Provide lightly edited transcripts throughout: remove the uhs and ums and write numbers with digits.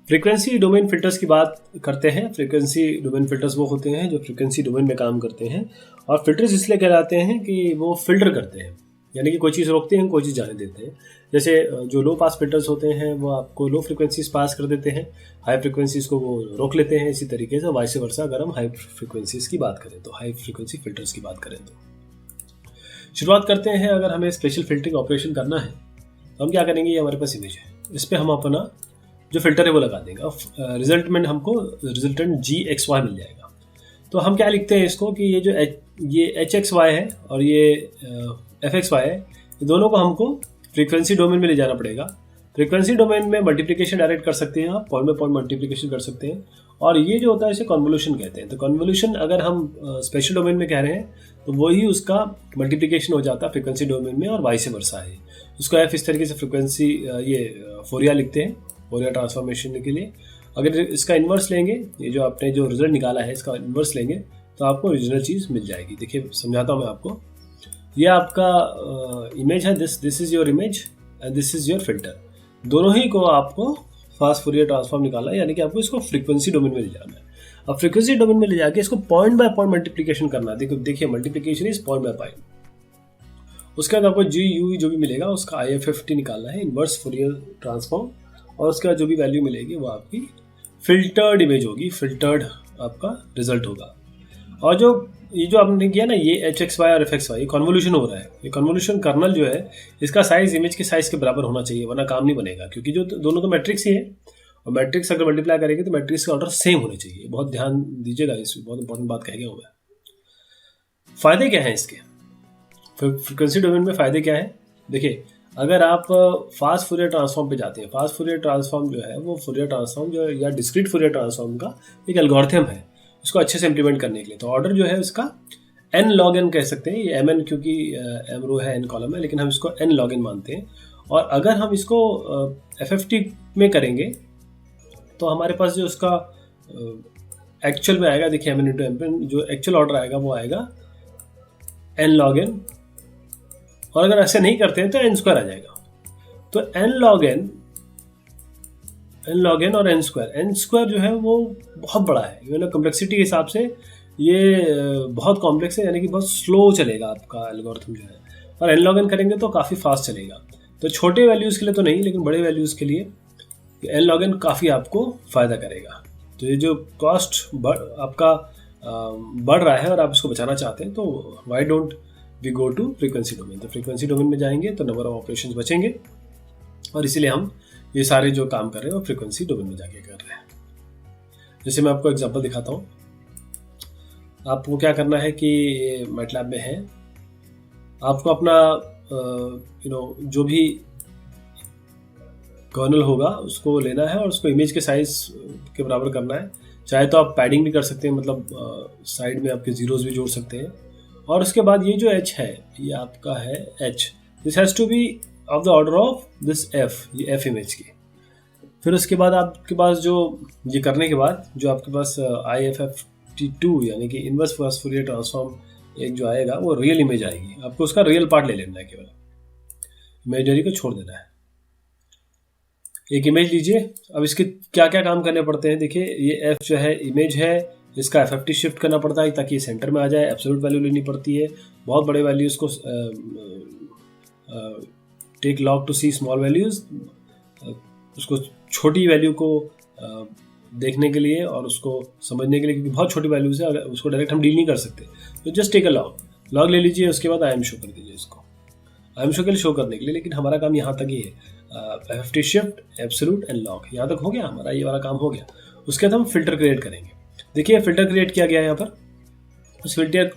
Frequency domain filters की बात करते हैं। फ्रीक्वेंसी डोमेन फिल्टर्स वो होते हैं जो फ्रीक्वेंसी डोमेन में काम करते हैं, और फिल्टर्स इसलिए कहलाते हैं कि वो फिल्टर करते हैं, यानी कि कोई चीज़ रोकते हैं, कोई चीज़ जाने देते हैं। जैसे जो लो पास फिल्टर्स होते हैं वो आपको लो फ्रीक्वेंसीज पास कर देते हैं, हाई फ्रीक्वेंसीज को वो रोक लेते हैं। इसी तरीके से वाइस वर्सा अगर हम हाई फ्रीक्वेंसीज की बात करें तो, हाई फ्रीक्वेंसी फिल्टर्स की बात करें तो शुरुआत करते हैं। अगर हमें स्पेशल फिल्टरिंग ऑपरेशन करना है तो हम क्या करेंगे, ये हमारे पास इमेज है, इस पर हम अपना जो फिल्टर है वो लगा देंगे और रिजल्ट में हमको रिजल्टेंट GXY मिल जाएगा। तो हम क्या लिखते हैं इसको कि ये जो ये HXY है और ये FXY है, ये दोनों को हमको फ्रीक्वेंसी डोमेन में ले जाना पड़ेगा। फ्रीक्वेंसी डोमेन में मल्टीप्लिकेशन डायरेक्ट कर सकते हैं आप, पॉइंट बाय पॉइंट मल्टीप्लिकेशन कर सकते हैं, और ये जो होता है इसे कन्वोल्यूशन कहते हैं। तो कन्वोल्यूशन अगर हम स्पेशल डोमेन में कह रहे हैं तो वही उसका मल्टीप्लिकेशन हो जाता है फ्रीक्वेंसी डोमेन में, और वाइस वर्सा है। उसको F इस तरीके से फ्रीक्वेंसी ये फोरियर लिखते हैं, फोरियर ट्रांसफॉर्मेशन के लिए। अगर इसका इन्वर्स लेंगे, ये जो आपने जो रिजल्ट निकाला है इसका इन्वर्स लेंगे तो आपको ओरिजिनल चीज़ मिल जाएगी। देखिए समझाता हूँ मैं आपको। ये आपका इमेज है, this is your image and this is your filter. दोनों ही को आपको फास्ट फोरियर ट्रांसफॉर्म निकालना है, यानी कि आपको इसको फ्रीक्वेंसी डोमेन में ले जाना है। अब फ्रीक्वेंसी डोमेन में ले जाके इसको पॉइंट बाय पॉइंट मल्टीप्लिकेशन करना है। देखिए multiplication is point by point. उसके बाद आपको GUV जो भी मिलेगा उसका IFFT निकालना है, इन्वर्स फोरियर ट्रांसफॉर्म, और उसका जो भी वैल्यू मिलेगी वो आपकी फिल्टर्ड इमेज होगी, फिल्टर्ड आपका रिजल्ट होगा। और ये जो आपने किया ना, ये HXY और FXY, ये कन्वोल्यूशन हो रहा है। ये कन्वोल्यूशन कर्नल जो है इसका साइज इमेज के साइज के बराबर होना चाहिए, वरना काम नहीं बनेगा, क्योंकि जो दोनों तो मैट्रिक्स ही है, और मैट्रिक्स अगर मल्टीप्लाई करेंगे तो मैट्रिक्स का ऑर्डर सेम होने चाहिए। बहुत ध्यान दीजिएगा, इसमें बहुत इंपॉर्टेंट बात कह गया हूँ मैं। फायदे क्या हैं इसके, फ्रीक्वेंसी डोमेन में फ़ायदे क्या है? देखिए, अगर आप फास्ट फोरियर ट्रांसफॉर्म पे जाते हैं, फास्ट फोरियर ट्रांसफॉर्म जो है वो फोरियर ट्रांसफॉर्म जो या डिस्क्रीट फोरियर ट्रांसफॉर्म का एक एल्गोरिथम है, उसको अच्छे से इम्प्लीमेंट करने के लिए। तो ऑर्डर जो है उसका n log n कह सकते हैं। ये mn क्योंकि m रो है, n कॉलम है, लेकिन हम इसको n log n मानते हैं। और अगर हम इसको FFT में करेंगे तो हमारे पास जो उसका एक्चुअल में आएगा, देखिए mn into mn, जो एक्चुअल ऑर्डर आएगा वो आएगा n log n, और अगर ऐसे नहीं करते हैं तो n स्क्वायर आ जाएगा। तो n log n और n स्क्वायर जो है वो बहुत बड़ा है, मतलब कम्प्लेक्सिटी के हिसाब से ये बहुत कॉम्प्लेक्स है, यानी कि बहुत स्लो चलेगा आपका एल्गोरिथम जो है। और n log n करेंगे तो काफ़ी फास्ट चलेगा। तो छोटे वैल्यूज़ के लिए तो नहीं, लेकिन बड़े वैल्यूज़ के लिए n log n काफ़ी आपको फ़ायदा करेगा। तो ये जो कॉस्ट आपका बढ़ रहा है और आप इसको बचाना चाहते हैं, तो why don't we go to frequency domain. तो फ्रीक्वेंसी डोमेन में जाएंगे तो नंबर ऑफ ऑपरेशंस बचेंगे, और इसीलिए हम ये सारे जो काम कर रहे हैं वो फ्रीक्वेंसी डोमेन में जाके कर रहे हैं। जैसे मैं आपको एग्जांपल दिखाता हूँ। आपको क्या करना है कि मैटलैब में है, आपको अपना जो भी कर्नल होगा उसको लेना है और उसको इमेज के साइज के बराबर करना है। चाहे तो आप पैडिंग भी कर सकते हैं, मतलब साइड में आपके जीरोज भी जोड़ सकते हैं। और उसके बाद ये जो h है, ये आपका है h, this has to be of the order of this f, ये f इमेज की। फिर उसके बाद आपके पास जो ये करने के बाद जो आपके पास IFFT2 यानी कि इनवर्स फास्ट फोरियर ट्रांसफॉर्म एक जो आएगा वो रियल इमेज आएगी। आपको उसका रियल पार्ट ले लेना है, केवल इमेजरी को छोड़ देना है। एक इमेज लीजिए। अब इसके क्या क्या काम करने पड़ते हैं, देखिए ये f जो है इमेज है, इसका FFT शिफ्ट करना पड़ता है ताकि सेंटर में आ जाए। एब्सोल्यूट वैल्यू लेनी पड़ती है, बहुत बड़े वैल्यूज़ को take log to C small values, उसको छोटी वैल्यू को देखने के लिए और उसको समझने के लिए, क्योंकि बहुत छोटी वैल्यूज़ है, उसको डायरेक्ट हम डील नहीं कर सकते। तो जस्ट टेक अ लॉग ले लीजिए। उसके बाद IM शो कर दीजिए, इसको IM शो के लिए शो करने के लिए। लेकिन हमारा काम यहाँ तक ही है, FFT shift, absolute and log, यहाँ तक हो गया हमारा, ये वाला काम हो गया। उसके बाद हम फिल्टर क्रिएट करेंगे। देखिए फिल्टर क्रिएट किया गया है यहाँ पर। उस फिल्टर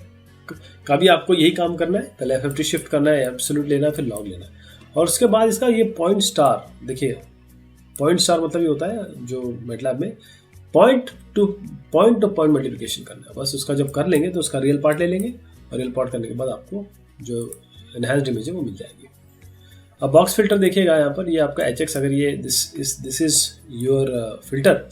का भी आपको यही काम करना है, पहले FFT शिफ्ट करना है, एब्सोल्यूट लेना है, फिर लॉग लेना है। और उसके बाद इसका ये पॉइंट स्टार, देखिए पॉइंट स्टार मतलब ये होता है जो मैटलैब में पॉइंट टू पॉइंट मल्टीप्लिकेशन करना है। बस उसका जब कर लेंगे तो उसका रियल पार्ट ले लेंगे, और रियल पार्ट करने के बाद आपको जो एनहांस्ड इमेज है वो मिल जाएगी। अब बॉक्स फिल्टर देखिएगा यहाँ पर, ये आपका HX, अगर ये दिस इज योर फिल्टर,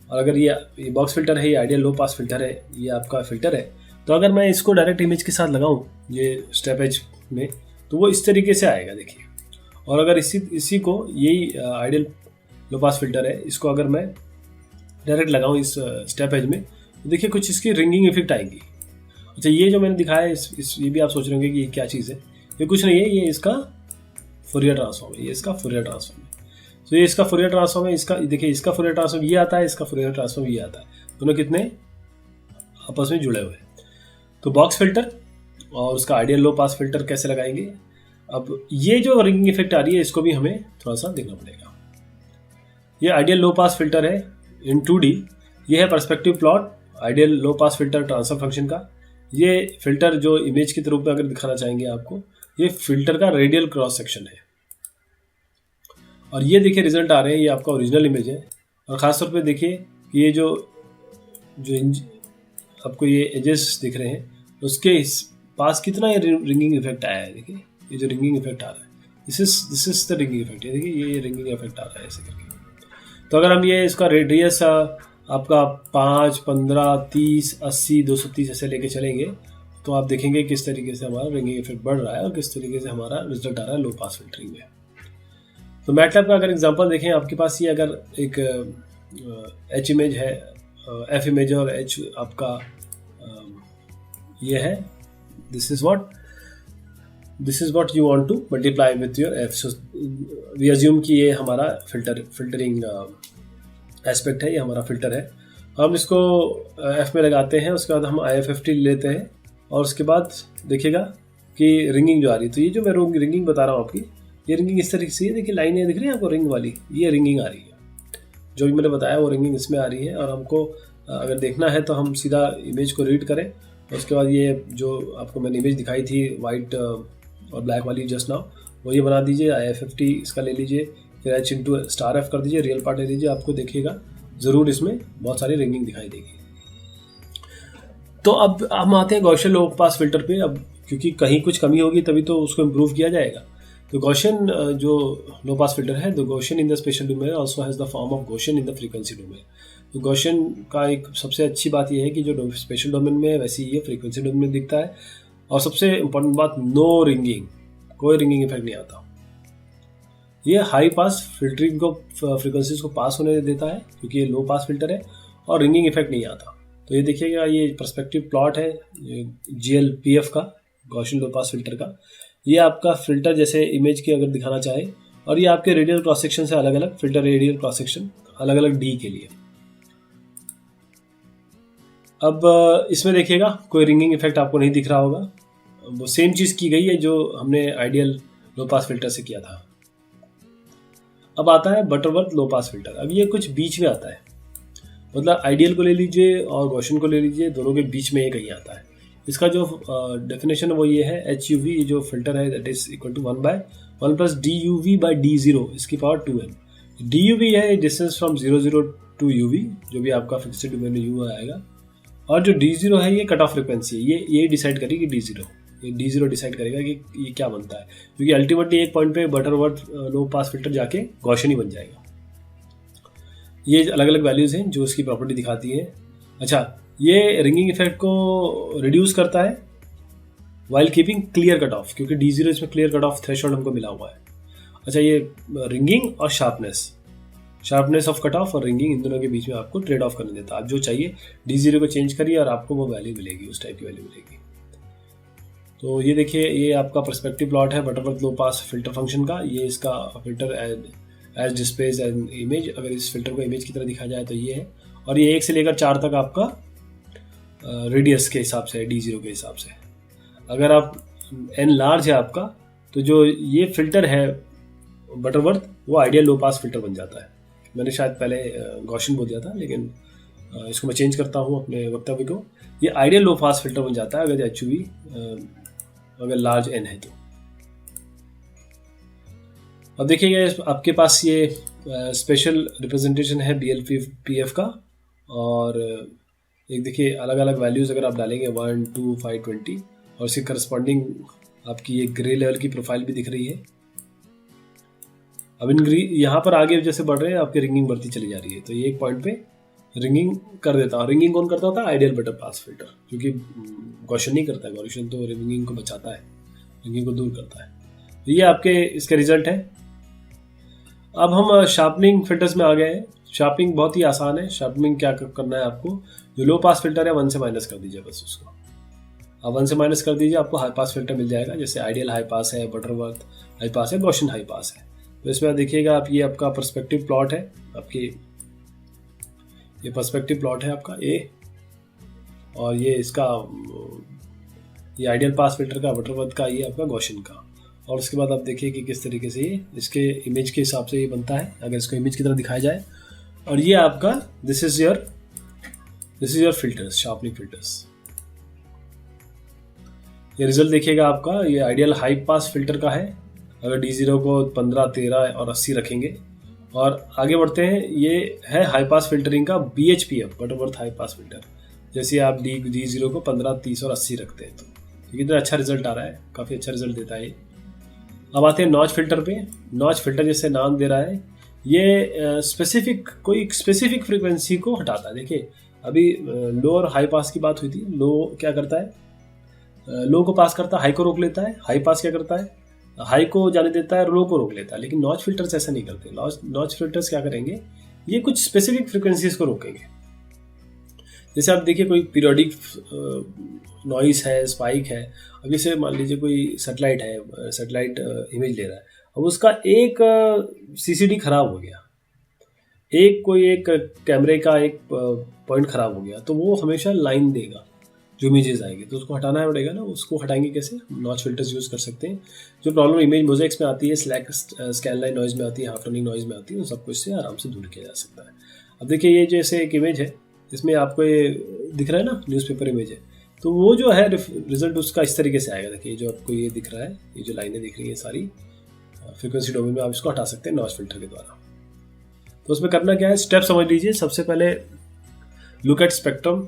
और अगर ये बॉक्स फिल्टर है, ये आइडियल लो पास फिल्टर है, ये आपका फिल्टर है। तो अगर मैं इसको डायरेक्ट इमेज के साथ लगाऊं ये स्टेप एज में, तो वो इस तरीके से आएगा, देखिए। और अगर इसी को, यही आइडियल लो पास फिल्टर है, इसको अगर मैं डायरेक्ट लगाऊँ इस स्टेप एज में, तो देखिए कुछ इसकी रिंगिंग इफेक्ट आएंगी। अच्छा, ये जो मैंने दिखाया है ये भी आप सोच रहे होंगे कि ये क्या चीज़ है। ये कुछ नहीं है, ये इसका फुरियर ट्रांसफॉर्म है, ये इसका फुरियर ट्रांसफॉर्म है। तो ये इसका फुरियर ट्रांसफॉर्म है, इसका देखिए इसका फुरियर ट्रांसफॉर्म ये आता है, इसका फुरियर ट्रांसफॉर्म ये आता है, दोनों कितने आपस में जुड़े हुए हैं। तो बॉक्स फिल्टर और उसका आइडियल लो पास फिल्टर कैसे लगाएंगे। अब ये जो रिंगिंग इफेक्ट आ रही है इसको भी हमें थोड़ा सा देखना पड़ेगा। ये आइडियल लो पास फिल्टर है इन 2D। ये है perspective plot ideal low pass filter transfer function का। ये फिल्टर जो इमेज के रूप में अगर दिखाना चाहेंगे आपको, ये फिल्टर का रेडियल क्रॉस सेक्शन है। और ये देखिए रिजल्ट आ रहे हैं, ये आपका ओरिजिनल इमेज है। और ख़ासतौर पे देखिए कि ये जो आपको ये एजेस दिख रहे हैं उसके पास कितना ये रिंगिंग इफेक्ट आया है। देखिए ये जो रिंगिंग इफेक्ट आ रहा है, this is the ringing effect. देखिए ये रिंगिंग इफेक्ट आ रहा है ऐसे करके। तो अगर हम ये इसका रेडियस आपका 5, 15, 30, 80, 230 ऐसे लेके चलेंगे तो आप देखेंगे किस तरीके से हमारा रिंगिंग इफेक्ट बढ़ रहा है और किस तरीके से हमारा रिजल्ट आ रहा है लो पास फिल्टरिंग में। तो मैटलैब का अगर एग्जांपल देखें, आपके पास ये अगर एक एच इमेज है, एफ इमेज है और एच आपका ये है, this is what you want to multiply with your F. So we assume कि ये हमारा फिल्टरिंग एस्पेक्ट है, ये हमारा फिल्टर है। हम इसको एफ में लगाते हैं, उसके बाद हम IFFT लेते हैं और उसके बाद देखिएगा कि रिंगिंग जो आ रही है। तो ये जो मैं रिंगिंग बता रहा हूँ आपकी, ये रिंगिंग इस तरीके से, देखिए लाइनें दिख रही है आपको रिंग वाली, ये रिंगिंग आ रही है। जो भी मैंने बताया वो रिंगिंग इसमें आ रही है। और हमको अगर देखना है तो हम सीधा इमेज को रीड करें, उसके बाद ये जो आपको मैंने इमेज दिखाई थी वाइट और ब्लैक वाली जस्ट नाउ, वो ये बना दीजिए, IFFT इसका ले लीजिए, फिर H**f कर दीजिए, रियल पार्ट ले लीजिए, आपको देखिएगा ज़रूर इसमें बहुत सारी रिंगिंग दिखाई देगी। तो अब हम आते हैं गॉसियन लो पास फिल्टर पे। अब क्योंकि कहीं कुछ कमी होगी तभी तो उसको इम्प्रूव किया जाएगा। तो गॉसियन जो लो पास फिल्टर है, the Gaussian in the special domain also has the form of Gaussian in the frequency domain. तो गॉसियन का एक सबसे अच्छी बात यह है कि जो स्पेशल डोमेन में है वैसे ही ये फ्रीक्वेंसी डोमेन में दिखता है। और सबसे इम्पोर्टेंट बात, नो रिंगिंग, कोई रिंगिंग इफेक्ट नहीं आता। ये हाई पास फिल्टरिंग को फ्रीक्वेंसीज को पास होने देता है क्योंकि ये लो पास फिल्टर है और रिंगिंग इफेक्ट नहीं आता। तो ये देखिएगा, ये पर्सपेक्टिव प्लॉट है GLPF का, गॉसियन लो पास फिल्टर का। ये आपका फिल्टर जैसे इमेज की अगर दिखाना चाहे, और ये आपके रेडियल क्रॉस सेक्शन से अलग अलग फिल्टर, रेडियल क्रॉस सेक्शन अलग अलग D के लिए। अब इसमें देखिएगा कोई रिंगिंग इफेक्ट आपको नहीं दिख रहा होगा, वो सेम चीज़ की गई है जो हमने आइडियल लो पास फिल्टर से किया था। अब आता है बटरवर्थ लो पास फिल्टर। अब ये कुछ बीच में आता है, मतलब आइडियल को ले लीजिए और गॉसियन को ले लीजिए, दोनों के बीच में ये कहीं आता है। इसका जो डेफिनेशन है वो ये है, HUV जो फिल्टर है that is equal to 1/1 + DUV/D0 इसकी पावर 2n। DUV है डिस्टेंस फ्रॉम 0 टू UV, जो भी आपका फिक्स्ड डोमेन में U आएगा। और जो D0 है ये कट ऑफ फ्रिक्वेंसी है, ये डिसाइड करेगी D0 डिसाइड करेगा कि ये क्या बनता है, क्योंकि अल्टीमेटली एक पॉइंट पे बटरवर्थ लो पास फिल्टर जाके गॉसियन ही बन जाएगा। ये अलग अलग वैल्यूज़ हैं जो इसकी प्रॉपर्टी दिखाती है। अच्छा, ये रिंगिंग इफेक्ट को रिड्यूस करता है while keeping clear cut off, क्योंकि D0 इसमें क्लियर कट ऑफ थ्रेशोल्ड हमको मिला हुआ है। अच्छा, ये रिंगिंग और शार्पनेस ऑफ कट ऑफ और रिंगिंग, इन दोनों के बीच में आपको ट्रेड ऑफ करने देता है। आप जो चाहिए D0 को चेंज करिए और आपको वो वैल्यू मिलेगी, उस टाइप की वैल्यू मिलेगी। तो ये देखिए, ये आपका पर्सपेक्टिव प्लॉट है Butterworth low pass filter function का। ये इसका filter as displays as image, अगर इस फिल्टर को इमेज की तरह दिखा जाए तो ये है। और ये 1 से लेकर 4 तक आपका रेडियस के हिसाब से है, D0 के हिसाब से। अगर आप n लार्ज है आपका, तो जो ये फिल्टर है बटरवर्थ, वो आइडियल लो पास फिल्टर बन जाता है। मैंने शायद पहले गॉसियन बोल दिया था, लेकिन इसको मैं चेंज करता हूँ अपने वक्तव्य को। ये आइडियल लो पास फिल्टर बन जाता है अगर HUV अगर लार्ज n है तो। अब देखिएगा, आपके पास ये स्पेशल रिप्रेजेंटेशन है BLPF का, और एक देखिए अलग अलग वैल्यूज़ अगर आप डालेंगे 1, 2, 5, 20, और इसके करस्पॉन्डिंग आपकी ये ग्रे लेवल की प्रोफाइल भी दिख रही है। अब इन यहाँ पर आगे जैसे बढ़ रहे हैं आपकी रिंगिंग बढ़ती चली जा रही है। तो ये एक पॉइंट पे रिंगिंग कर देता है। रिंगिंग कौन करता था? आइडियल बटर पास फिल्टर, क्योंकि गॉसियन नहीं करता है। गॉसियन तो रिंगिंग को बचाता है, रिंगिंग को दूर करता है। तो ये आपके इसके रिजल्ट है। अब हम शार्पनिंग फिल्टर्स में आ गए हैं। शार्पनिंग बहुत ही आसान है। शार्पनिंग क्या करना है आपको, जो लो पास फिल्टर है 1 से माइनस कर दीजिए बस उसको। आप 1 से माइनस कर दीजिए, आपको हाई पास फिल्टर मिल जाएगा। जैसे आइडियल हाई पास है, बटरवर्थ हाई पास है, गॉसियन हाई पास है। तो इसमें आप देखिएगा, आप ये आपका पर्सपेक्टिव प्लॉट है, आपकी ये पर्सपेक्टिव प्लॉट है आपका ए, और ये इसका ये आइडियल पास फिल्टर का, बटरवर्थ का, ये आपका गॉसियन का। और उसके बाद आप देखिए कि किस तरीके से ये इसके इमेज के हिसाब से ये बनता है, अगर इसको इमेज की तरह दिखाया जाए। और ये आपका this is your filters, sharpening filters. ये रिजल्ट देखिएगा आपका, ये आइडियल हाई पास फिल्टर का है। अगर D0 को 15, 13 और 80 रखेंगे और आगे बढ़ते हैं, ये है हाई पास फिल्टरिंग का BHPF, Butterworth high pass filter. जैसे आप D0 को 15, 30 और 80 रखते हैं तो कितना अच्छा रिजल्ट आ रहा है, काफ़ी अच्छा रिजल्ट देता है ये। अब आते हैं नॉच फिल्टर पे। नॉच फिल्टर जैसे नाम दे रहा है, ये कोई स्पेसिफिक फ्रीक्वेंसी को हटाता है। देखिए अभी लो और हाई पास की बात हुई थी। लो क्या करता है, लो को पास करता है, हाई को रोक लेता है। हाई पास क्या करता है, हाई को जाने देता है, लो को रोक लेता है। लेकिन नॉच फिल्टर्स ऐसा नहीं करते। नॉच फिल्टर्स क्या करेंगे, ये कुछ स्पेसिफिक फ्रीक्वेंसीज को रोकेंगे। जैसे आप देखिए कोई पीरियोडिक नॉइस है, स्पाइक है। अब जैसे मान लीजिए कोई सैटेलाइट है, सैटेलाइट इमेज ले रहा है, अब उसका एक CCD खराब हो गया, एक कैमरे का एक पॉइंट खराब हो गया, तो वो हमेशा लाइन देगा जो इमेजेस आएंगे, तो उसको हटाना पड़ेगा ना। उसको हटाएंगे कैसे, नॉच फिल्टर्स यूज़ कर सकते हैं। जो प्रॉब्लम इमेज मोज़ेक्स में आती है, स्लैक स्कैन लाइन नॉइज़ में आती है, हाफ टर्निंग नॉइज़ में आती है, उन सबको इससे आराम से दूर किया जा सकता है। अब देखिए ये जैसे एक इमेज है, इसमें आपको ये दिख रहा है ना, न्यूज़पेपर इमेज है, तो वो जो है रिजल्ट उसका इस तरीके से आएगा। देखिए जो आपको ये दिख रहा है, ये जो लाइनें दिख रही हैं सारी फ्रीक्वेंसी डोमेन में, आप इसको हटा सकते हैं नॉच फिल्टर के द्वारा। तो उसमें करना क्या है, स्टेप समझ लीजिए। सबसे पहले look at spectrum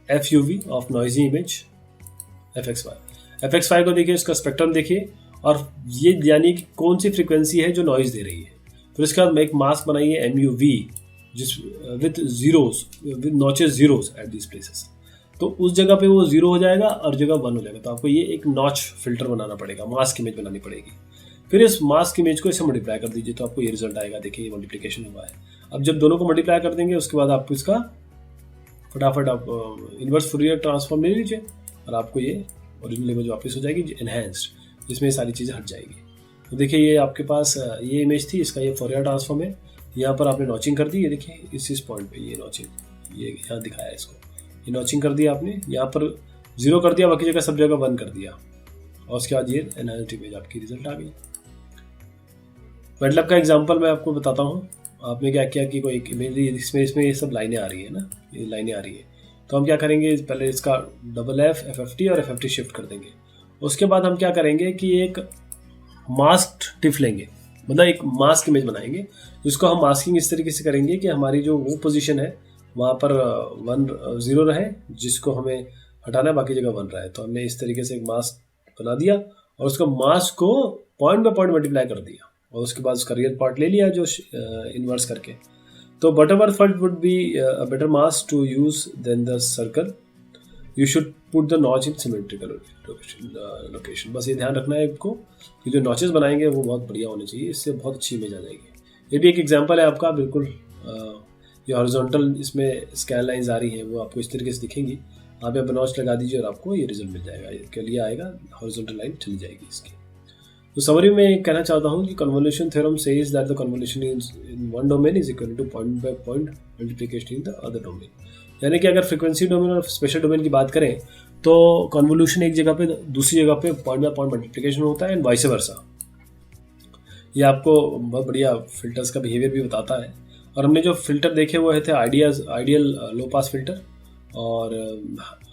FUV of noisy image FXY को देखिए, उसका स्पेक्ट्रम देखिए, और ये यानी कि कौन सी फ्रीक्वेंसी है जो नॉइज दे रही है। फिर उसके बाद एक मास्क बनाइए MUV, जिस with notches zeros at this places. तो उस जगह पे वो 0 हो जाएगा और जगह 1 हो जाएगा। तो आपको ये एक नॉच फिल्टर बनाना पड़ेगा, मास्क इमेज बनानी पड़ेगी। फिर इस मास्क इमेज को इसे मल्टीप्लाई कर दीजिए, तो आपको ये रिजल्ट आएगा। देखिए ये मल्टीप्लिकेशन हुआ है। अब जब दोनों को मल्टीप्लाई कर देंगे, उसके बाद आपको इसका फटाफट आप इन्वर्स फूरियर ट्रांसफॉर्म ले लीजिए, और आपको ये ओरिजिनल इमेज वापस हो जाएगी एनहेंस्ड, जिसमें ये सारी चीज़ें हट जाएगी। तो देखिए ये आपके पास ये इमेज थी, इसका ये फूरियर ट्रांसफॉर्म है। यहाँ पर आपने नॉचिंग कर दी, ये देखिए इस पॉइंट पे ये नॉचिंग, ये यहाँ दिखाया है इसको, ये नॉचिंग कर दिया आपने, यहाँ पर 0 कर दिया, बाकी जगह सब जगह 1 कर दिया, और उसके बाद ये एनहांस्ड इमेज आपकी रिजल्ट आ गई। मैटलैब का एग्जांपल मैं आपको बताता हूँ। आपने क्या किया कि कोई एक इमेज, इसमें ये सब लाइनें आ रही है ना, ये लाइनें आ रही है। तो हम क्या करेंगे, पहले इसका FF, FFT और FFT शिफ्ट कर देंगे। उसके बाद हम क्या करेंगे कि एक मास्क टिफ लेंगे, मतलब एक मास्क इमेज बनाएंगे, जिसको हम मास्किंग इस तरीके से करेंगे कि हमारी जो वो पोजीशन है वहाँ पर 0 रहे, जिसको हमें हटाना है, बाकी जगह 1 रहे। तो हमने इस तरीके से एक मास्क बना दिया, और उसका मास्क को पॉइंट बाय पॉइंट मल्टीप्लाई कर दिया, और उसके बाद उसका रियल पार्ट ले लिया जो इन्वर्स करके। तो Butterworth filter would be a better mask to use than the circle. You should put the notch in symmetrical location. बस ये ध्यान रखना है आपको कि जो नॉचेस बनाएंगे वो बहुत बढ़िया होने चाहिए, इससे बहुत अच्छी इमेज आ जाएगी। ये भी एक एग्जांपल है आपका, बिल्कुल ये हॉरिजॉन्टल इसमें स्कैन लाइंस आ रही हैं, वो आपको इस तरीके से दिखेंगी। आप यहाँ पर नॉच लगा दीजिए और आपको ये रिजल्ट मिल जाएगा। इसके लिए आएगा, हॉरिजॉन्टल लाइन चली जाएगी इसकी। तो समरी में कहना चाहता हूँ कि convolution theorem says that the convolution in one domain is equal two point by point multiplication in the other domain. यानी कि अगर फ्रीक्वेंसी डोमेन और स्पेशल डोमेन की बात करें तो कन्वोल्यूशन एक जगह पे दूसरी जगह पे पॉइंट बाय पॉइंट मल्टीप्लिकेशन होता है, एंड वाइस वर्सा। ये आपको बहुत बढ़िया फिल्टर्स का बिहेवियर भी बताता है। और हमने जो फिल्टर देखे वो थे आइडियल लो पास फिल्टर और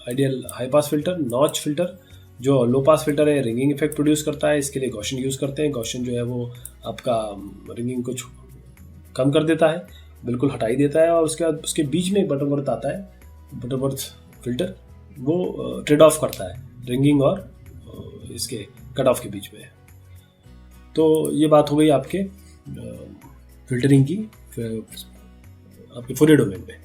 ideal high pass filter. Notch filter जो लो पास फिल्टर है, रिंगिंग इफेक्ट प्रोड्यूस करता है, इसके लिए गॉसियन यूज़ करते हैं। गॉसियन जो है वो आपका रिंगिंग को कम कर देता है, बिल्कुल हटा ही देता है। और उसके बाद उसके बीच में बटरवर्थ आता है, बटरवर्थ फिल्टर, वो ट्रेड ऑफ करता है रिंगिंग और इसके कट ऑफ के बीच में। तो ये बात हो गई आपके फिल्टरिंग की आपके फूरियर डोमेन में।